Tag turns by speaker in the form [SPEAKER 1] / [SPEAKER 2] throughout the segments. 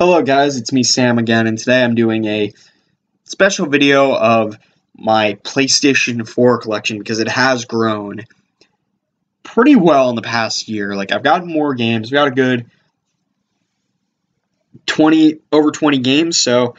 [SPEAKER 1] Hello guys, it's me Sam again, and today I'm doing a special video of my PlayStation 4 collection because it has grown pretty well in the past year. Like, I've got more games, I've got a good over 20 games, so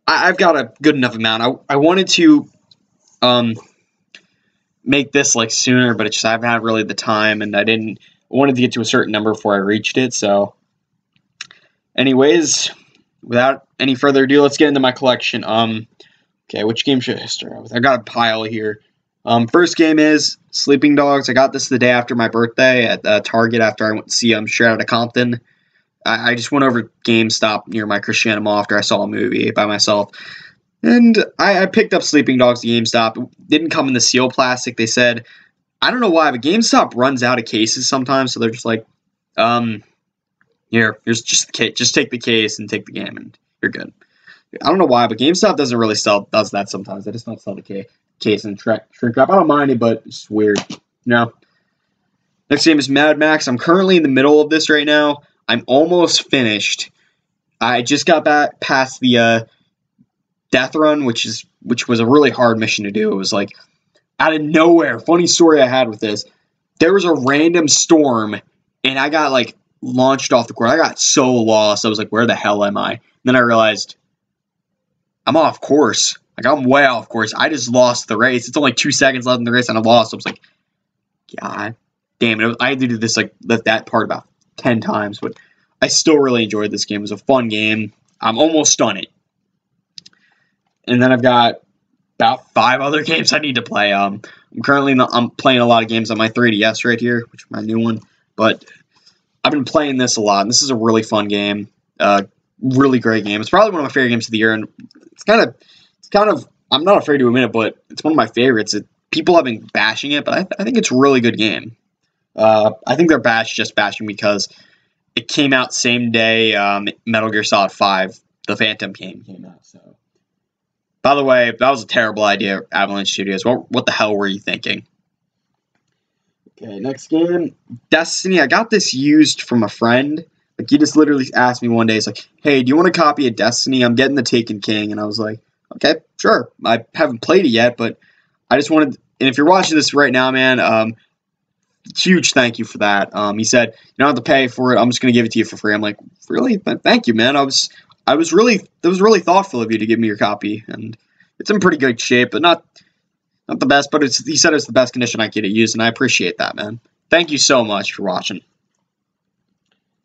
[SPEAKER 1] I've got a good enough amount. I wanted to make this like sooner, but it's just I haven't had really the time, and I wanted to get to a certain number before I reached it, so anyways, without any further ado, let's get into my collection. Okay, which game should I start with? I got a pile here. First game is Sleeping Dogs. I got this the day after my birthday at Target after I went to see Straight Outta Compton. I just went over GameStop near my Christiana Mall after I saw a movie by myself. And I picked up Sleeping Dogs at GameStop. It didn't come in the seal plastic. They said, I don't know why, but GameStop runs out of cases sometimes, so they're just like, here's just the case. Just take the case and take the game, and you're good. I don't know why, but GameStop doesn't really does that sometimes. They just don't sell the case and shrink wrap. I don't mind it, but it's weird. Next game is Mad Max. I'm currently in the middle of this right now. I'm almost finished. I just got back past the death run, which was a really hard mission to do. It was like out of nowhere. Funny story I had with this. There was a random storm, and I got like launched off the course. I got so lost. I was like, where the hell am I? And then I realized I'm off course. Like, I'm way off course. I just lost the race. It's only 2 seconds left in the race, and I lost. I was like, God damn it. I had to do this, like, that part about 10 times, but I still really enjoyed this game. It was a fun game. I'm almost done it. And then I've got about 5 other games I need to play. I'm playing a lot of games on my 3DS right here, which is my new one, but I've been playing this a lot, and this is a really fun game. Really great game. It's probably one of my favorite games of the year, and it's kind of, I'm not afraid to admit it, but it's one of my favorites. People have been bashing it, but I think it's a really good game. I think they're just bashing because it came out same day Metal Gear Solid 5, the Phantom game came out. So, by the way, that was a terrible idea, Avalanche Studios. What the hell were you thinking? Okay, next game, Destiny. I got this used from a friend. Like, he just literally asked me one day, he's like, hey, do you want a copy of Destiny? I'm getting the Taken King. And I was like, okay, sure. I haven't played it yet, but I just wanted, and if you're watching this right now, man, huge thank you for that. He said, you don't have to pay for it. I'm just going to give it to you for free. I'm like, really? Thank you, man. It was really thoughtful of you to give me your copy. And it's in pretty good shape, but not the best, but he said it's the best condition I could use, and I appreciate that, man. Thank you so much for watching.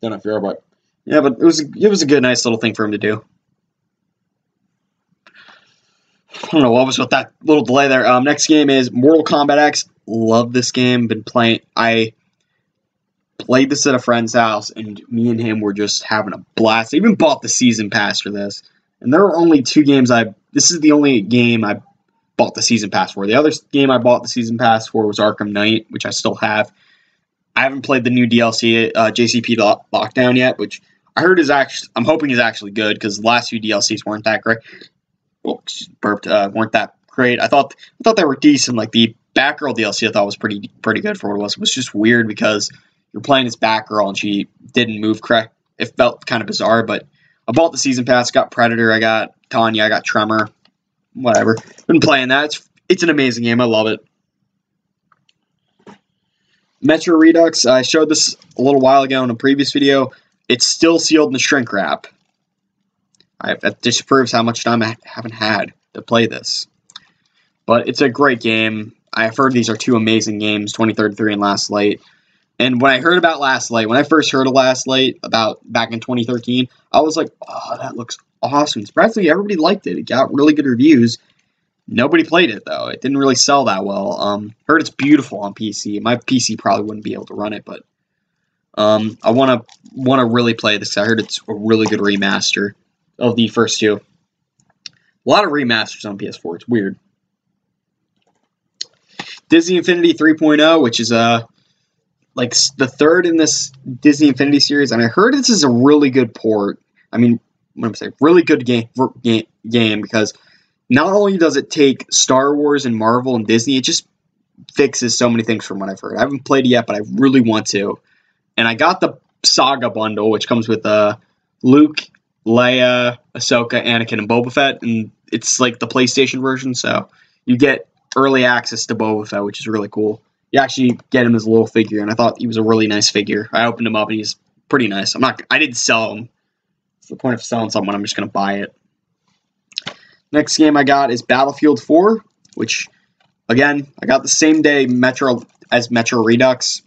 [SPEAKER 1] Don't know if you're, but yeah, but it was a good, nice little thing for him to do. I don't know what was with that little delay there. Next game is Mortal Kombat X. Love this game. I played this at a friend's house, and me and him were just having a blast. I even bought the season pass for this, and there were only 2 games this is the only game I bought the season pass for. The other game I bought the season pass for was Arkham Knight, which I still have. I haven't played the new DLC, JCP Lockdown yet, which I heard I'm hoping is actually good, because the last few DLCs weren't that great. Well, weren't that great. I thought they were decent. Like, the Batgirl DLC I thought was pretty good for what it was. It was just weird because you're playing as Batgirl and she didn't move correct. It felt kind of bizarre, but I bought the season pass, got Predator, I got Tanya, I got Tremor, whatever. Been playing that. It's an amazing game. I love it. Metro Redux, I showed this a little while ago in a previous video. It's still sealed in the shrink wrap. That just proves how much time I haven't had to play this. But it's a great game. I've heard these are 2 amazing games, 2033 and Last Light. And when I heard about Last Light, when I first heard of Last Light back in 2013, I was like, oh, that looks awesome. Surprisingly, everybody liked it. It got really good reviews. Nobody played it, though. It didn't really sell that well. Heard it's beautiful on PC. My PC probably wouldn't be able to run it, but I want to really play this. I heard it's a really good remaster of the first 2. A lot of remasters on PS4. It's weird. Disney Infinity 3.0, which is like the 3rd in this Disney Infinity series, and I heard this is a really good port. I mean, what am I saying? Really good game because not only does it take Star Wars and Marvel and Disney, it just fixes so many things from what I've heard. I haven't played it yet, but I really want to. And I got the Saga bundle, which comes with Luke, Leia, Ahsoka, Anakin, and Boba Fett, and it's like the PlayStation version, so you get early access to Boba Fett, which is really cool. You actually get him as a little figure, and I thought he was a really nice figure. I opened him up, and he's pretty nice. I didn't sell him. It's the point of selling someone. I'm just gonna buy it. Next game I got is Battlefield 4, which, again, I got the same day Metro Redux,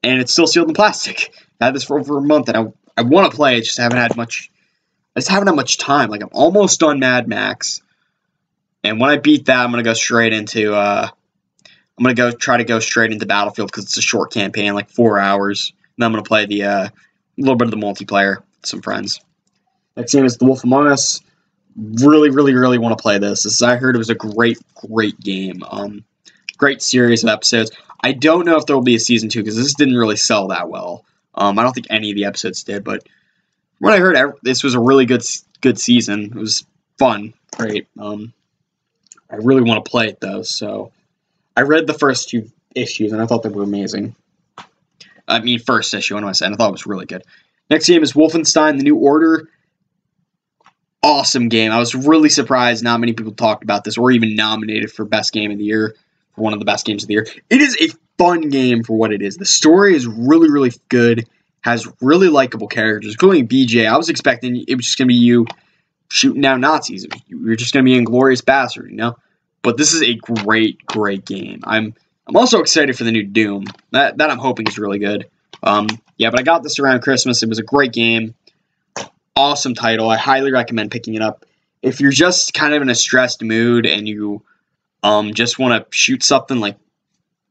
[SPEAKER 1] and it's still sealed in plastic. I had this for over a month, and I want to play it, just haven't had much. I just haven't had much time. Like, I'm almost done Mad Max, and when I beat that, I'm gonna go straight into. I'm gonna try to go straight into Battlefield because it's a short campaign, like 4 hours. And then I'm gonna play the a little bit of the multiplayer with some friends. Next game is The Wolf Among Us. Really, really, really want to play this. I heard it was a great, great game. Great series of episodes. I don't know if there will be a season 2 because this didn't really sell that well. I don't think any of the episodes did, but when I heard this was a really good season. It was fun, great. I really want to play it though, so I read the first 2 issues and I thought they were amazing. I mean, first issue, what am I saying? I thought it was really good. Next game is Wolfenstein: The New Order. Awesome game. I was really surprised not many people talked about this or even nominated for best game of the year, for one of the best games of the year. It is a fun game for what it is. The story is really, really good, has really likable characters, including BJ. I was expecting it was just going to be you shooting down Nazis. You're just going to be Inglourious Bastard, you know? But this is a great, great game. I'm also excited for the new Doom. That I'm hoping is really good. Yeah, but I got this around Christmas. It was a great game. Awesome title. I highly recommend picking it up. If you're just kind of in a stressed mood and you just want to shoot something like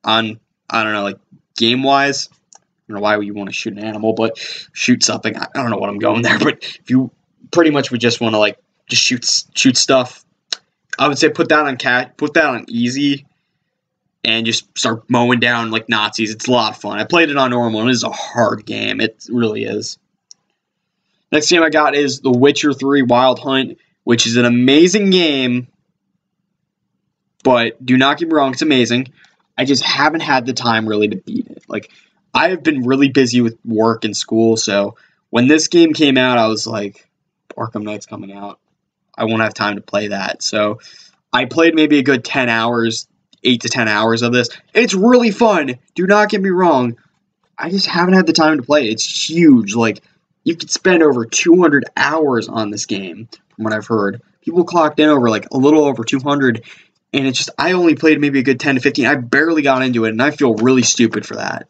[SPEAKER 1] I don't know, like game-wise, I don't know why you want to shoot an animal, but shoot something. I don't know what I'm going there, but if you pretty much would just want to like just shoot stuff, I would say put that on easy and just start mowing down like Nazis. It's a lot of fun. I played it on normal and it is a hard game. It really is. Next game I got is The Witcher 3 Wild Hunt, which is an amazing game, but do not get me wrong, it's amazing. I just haven't had the time really to beat it. Like, I have been really busy with work and school, so when this game came out, I was like, Arkham Knight's coming out. I won't have time to play that. So I played maybe a good 10 hours, 8 to 10 hours of this. It's really fun. Do not get me wrong. I just haven't had the time to play it. It's huge. Like, you could spend over 200 hours on this game, from what I've heard. People clocked in over, like, a little over 200, and it's just, I only played maybe a good 10 to 15. I barely got into it, and I feel really stupid for that.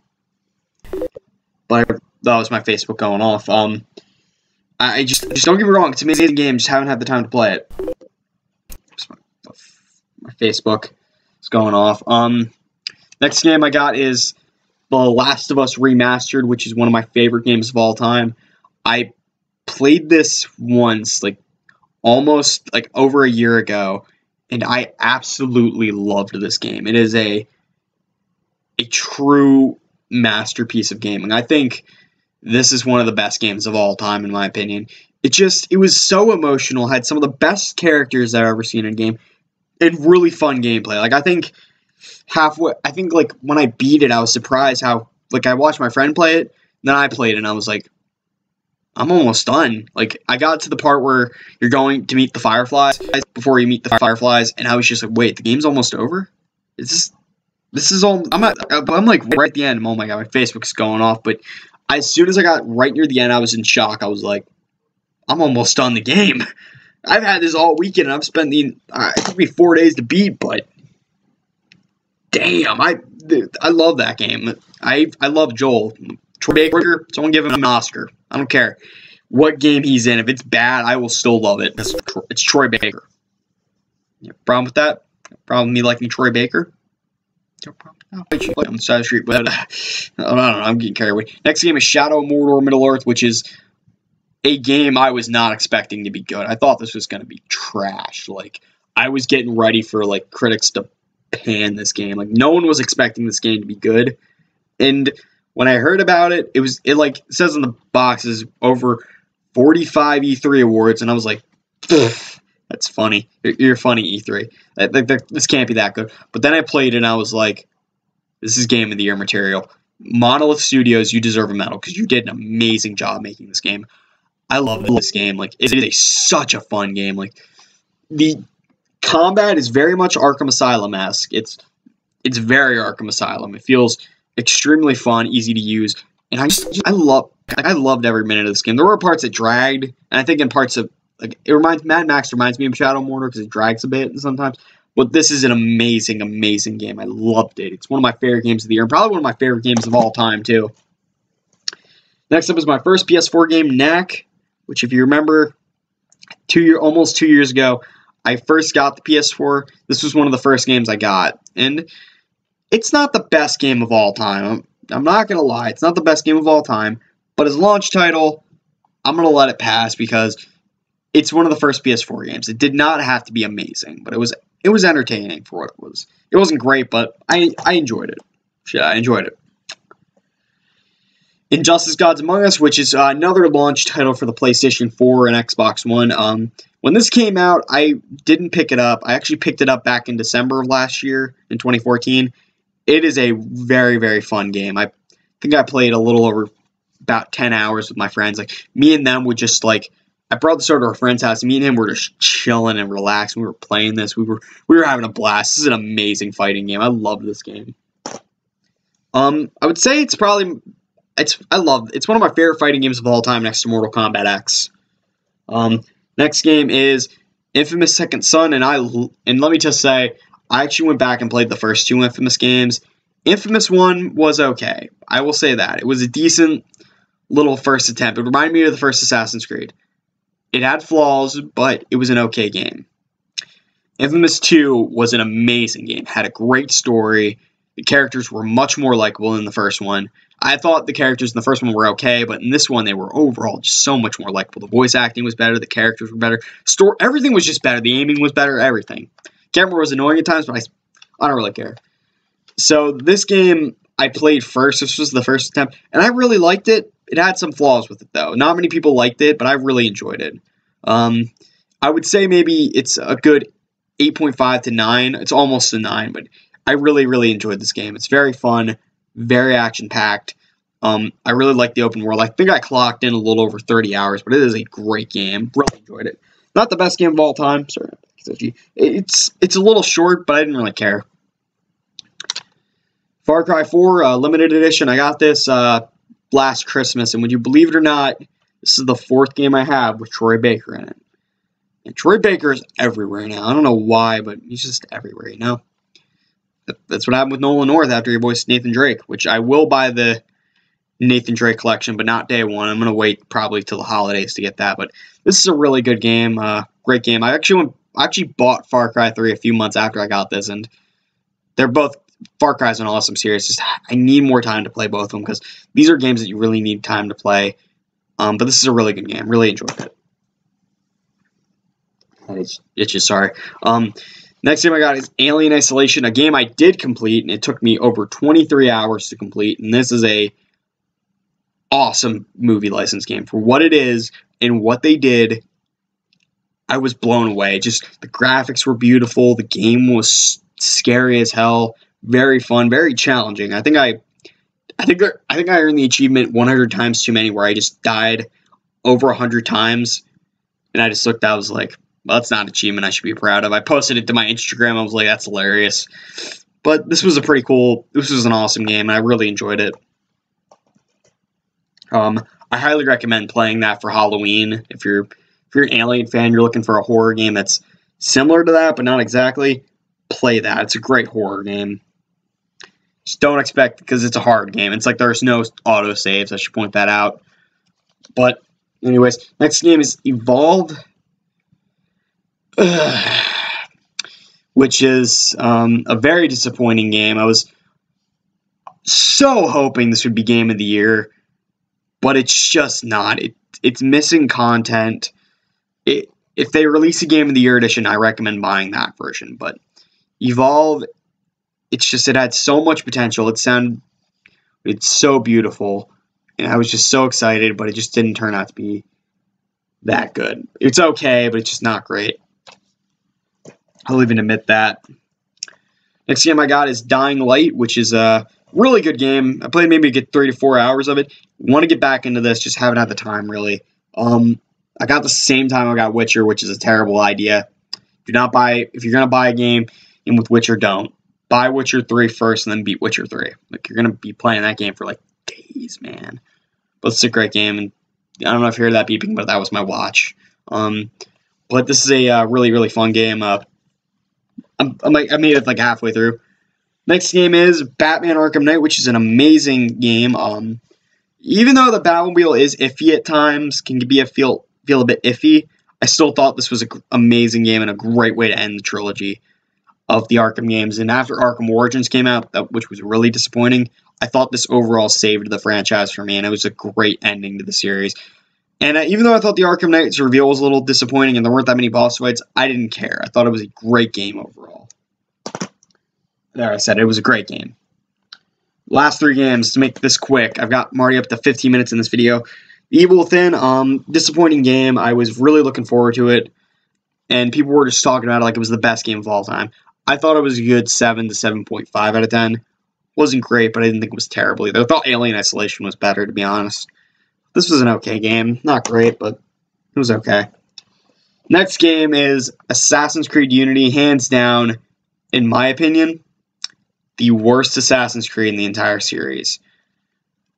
[SPEAKER 1] But that was my Facebook going off. I just don't get me wrong, it's an amazing game, just haven't had the time to play it. My Facebook is going off. Next game I got is The Last of Us Remastered, which is one of my favorite games of all time. I played this once, like, almost, like, over a year ago, and I absolutely loved this game. It is a true masterpiece of gaming. I think this is one of the best games of all time, in my opinion. It was so emotional, had some of the best characters I've ever seen in a game, and really fun gameplay. Like, I think like, when I beat it, I was surprised how, like, I watched my friend play it, and then I played it, and I was like, I'm almost done. Like, I got to the part where you're going to meet the Fireflies, before you meet the Fireflies, and I was just like, wait, the game's almost over? This is all, I'm like right at the end. Oh my god, my Facebook's going off, but as soon as I got right near the end, I was in shock. I was like, I'm almost done the game. I've had this all weekend, and I've spent it took me 4 days to beat, but damn, I love that game. I love Joel. Troy Baker, someone give him an Oscar. I don't care what game he's in. If it's bad, I will still love it. It's Troy Baker. You have a problem with that? Problem with me liking Troy Baker? No problem. On the side of the street, but I don't know. I'm getting carried away. Next game is Shadow of Mordor Middle-earth, which is a game I was not expecting to be good. I thought this was going to be trash. Like, I was getting ready for, like, critics to pan this game. Like, no one was expecting this game to be good. And when I heard about it, it says in the boxes over 45 E3 awards, and I was like, that's funny. You're funny, E3. This can't be that good. But then I played it, and I was like, this is Game of the Year material. Monolith Studios, you deserve a medal, because you did an amazing job making this game. I love this game. Like, it is such a fun game. Like, the combat is very much Arkham Asylum-esque. It's very Arkham Asylum. It feels extremely fun, easy to use, and I loved every minute of this game. There were parts that dragged, and I think in parts of Mad Max reminds me of Shadow Mordor because it drags a bit sometimes. But this is an amazing, amazing game. I loved it. It's one of my favorite games of the year, and probably one of my favorite games of all time too. Next up is my first PS4 game, Knack, which, if you remember, almost 2 years ago, I first got the PS4. This was one of the first games I got, and it's not the best game of all time. I'm not going to lie. It's not the best game of all time, but as a launch title, I'm going to let it pass because it's one of the first PS4 games. It did not have to be amazing, but it was entertaining for what it was. It wasn't great, but I enjoyed it. Yeah, I enjoyed it. Injustice: Gods Among Us, which is another launch title for the PlayStation 4 and Xbox One. When this came out, I didn't pick it up. I actually picked it up back in December of last year, in 2014. It is a very, very fun game. I think I played a little over about 10 hours with my friends. Like, me and them would just, like, I brought this over to our friend's house, and me and him were just chilling and relaxing. We were playing this. We were having a blast. This is an amazing fighting game. I love this game. I would say it's one of my favorite fighting games of all time next to Mortal Kombat X. Next game is Infamous Second Son, and let me just say, I actually went back and played the first two Infamous games. Infamous 1 was okay. I will say that. It was a decent little first attempt. It reminded me of the first Assassin's Creed. It had flaws, but it was an okay game. Infamous 2 was an amazing game. Had a great story. The characters were much more likable than the first one. I thought the characters in the first one were okay, but in this one, they were overall just so much more likable. The voice acting was better. The characters were better. Everything was just better. The aiming was better. Everything. Camera was annoying at times, but I don't really care. So this game I played first. This was the first attempt, and I really liked it. It had some flaws with it, though. Not many people liked it, but I really enjoyed it. I would say maybe it's a good 8.5 to 9. It's almost a 9, but I really, really enjoyed this game. It's very fun, very action-packed. I really like the open world. I think I clocked in a little over 30 hours, but it is a great game. Really enjoyed it. Not the best game of all time. Sorry. It's a little short, but I didn't really care. Far Cry 4 Limited Edition. I got this last Christmas, and would you believe it or not, this is the 4th game I have with Troy Baker in it. And Troy Baker is everywhere now. I don't know why, but he's just everywhere, you know? That's what happened with Nolan North after he voiced Nathan Drake, which I will buy the Nathan Drake collection, but not day one. I'm going to wait probably till the holidays to get that. But this is a really good game, great game. I actually bought Far Cry 3 a few months after I got this, and they're both, Far Cry is an awesome series. Just I need more time to play both of them because these are games that you really need time to play. But this is a really good game. Really enjoyed it. It's just sorry. Next game I got is Alien Isolation, a game I did complete, and it took me over 23 hours to complete. And this is a awesome movie license game for what it is and what they did. I was blown away. Just the graphics were beautiful. The game was scary as hell. Very fun. Very challenging. I think I earned the achievement 100 times too many, where I just died over 100 times, and I just looked. I was like, well, that's not an achievement I should be proud of. I posted it to my Instagram. I was like, that's hilarious. But this was this was an awesome game, and I really enjoyed it. I highly recommend playing that for Halloween. If you're an Alien fan, you're looking for a horror game that's similar to that, but not exactly, play that. It's a great horror game. Just don't expect, because it's a hard game. It's like there's no auto saves. I should point that out. But anyways, next game is Evolve. Which is a very disappointing game. I was so hoping this would be Game of the Year, but it's just not. It's missing content. If they release a Game of the Year edition, I recommend buying that version. But Evolve, it had so much potential. It's so beautiful, and I was just so excited, but it just didn't turn out to be that good. It's okay, but it's just not great. I'll even admit that. Next game I got is Dying Light, which is a really good game. I played maybe 3 to 4 hours of it. Want to get back into this, just haven't had the time, really. I got the same time I got Witcher, which is a terrible idea. Do not buy, if you're going to buy a game in with Witcher, don't. Buy Witcher 3 first and then beat Witcher 3. Like, you're going to be playing that game for, like, days, man. But it's a great game, and I don't know if you heard that beeping, but that was my watch. But this is a really, really fun game. I made it, like, halfway through. Next game is Batman Arkham Knight, which is an amazing game. Even though the Batmobile is iffy at times, can feel a bit iffy, I still thought this was an amazing game and a great way to end the trilogy of the Arkham games. And after Arkham Origins came out, which was really disappointing, I thought this overall saved the franchise for me, and it was a great ending to the series. And even though I thought the Arkham Knight's reveal was a little disappointing and there weren't that many boss fights, I didn't care. I thought it was a great game overall. There, I said it was a great game. Last 3 games, to make this quick. I've got Marty up to 15 minutes in this video. Evil Within, disappointing game. I was really looking forward to it, and people were just talking about it like it was the best game of all time. I thought it was a good 7 to 7.5 out of 10. Wasn't great, but I didn't think it was terrible either. I thought Alien Isolation was better, to be honest. This was an okay game. Not great, but it was okay. Next game is Assassin's Creed Unity, hands down, in my opinion, the worst Assassin's Creed in the entire series.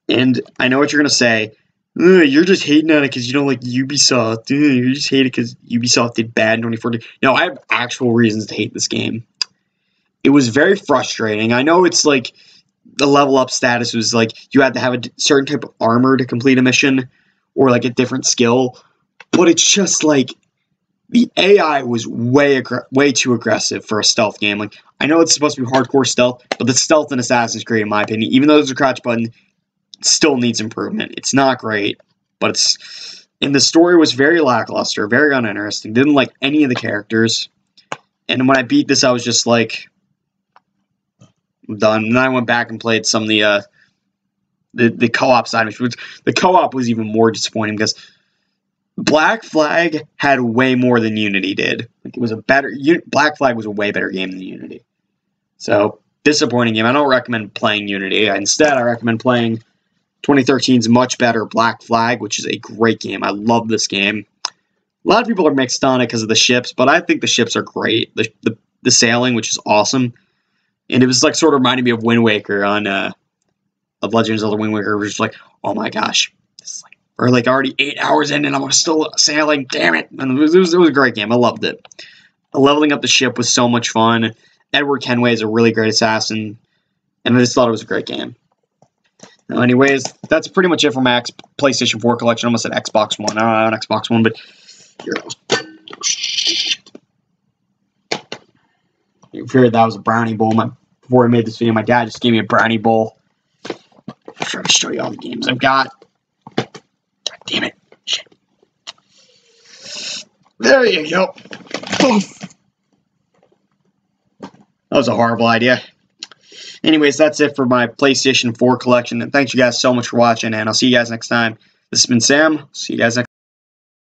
[SPEAKER 1] And I know what you're going to say. You're just hating on it because you don't like Ubisoft. You just hate it because Ubisoft did bad in 2014. No, I have actual reasons to hate this game. It was very frustrating. I know it's like the level up status was like you had to have a certain type of armor to complete a mission or like a different skill. But it's just like the AI was way too aggressive for a stealth game. Like, I know it's supposed to be hardcore stealth, but the stealth in Assassin's Creed, in my opinion, even though there's a crouch button, still needs improvement. It's not great, but it's... And the story was very lackluster, very uninteresting. Didn't like any of the characters. And when I beat this, I was just like, I'm done. And then I went back and played some of the co-op side, which the co-op was even more disappointing because Black Flag had way more than Unity did. Like, it was a better... Black Flag was a way better game than Unity. So, disappointing game. I don't recommend playing Unity. Instead, I recommend playing 2013's much better Black Flag, which is a great game. I love this game. A lot of people are mixed on it because of the ships, but I think the ships are great. The sailing, which is awesome. And it was like sort of reminding me of Wind Waker on of Legend of Zelda Wind Waker. It was just like, oh my gosh. This is like, we're like already 8 hours in and I'm still sailing. Damn it. And it was a great game. I loved it. Leveling up the ship was so much fun. Edward Kenway is a really great assassin. And I just thought it was a great game. Now, anyways, that's pretty much it for my PlayStation 4 collection. I almost said Xbox One. I don't have an Xbox One, but here it goes. You figured that was a brownie bowl. Before I made this video, my dad just gave me a brownie bowl. I'm trying to show you all the games I've got. God damn it. Shit. There you go. Poof. That was a horrible idea. Anyways, that's it for my PlayStation 4 collection. And thanks you guys so much for watching, and I'll see you guys next time. This has been Sam. See you guys next time.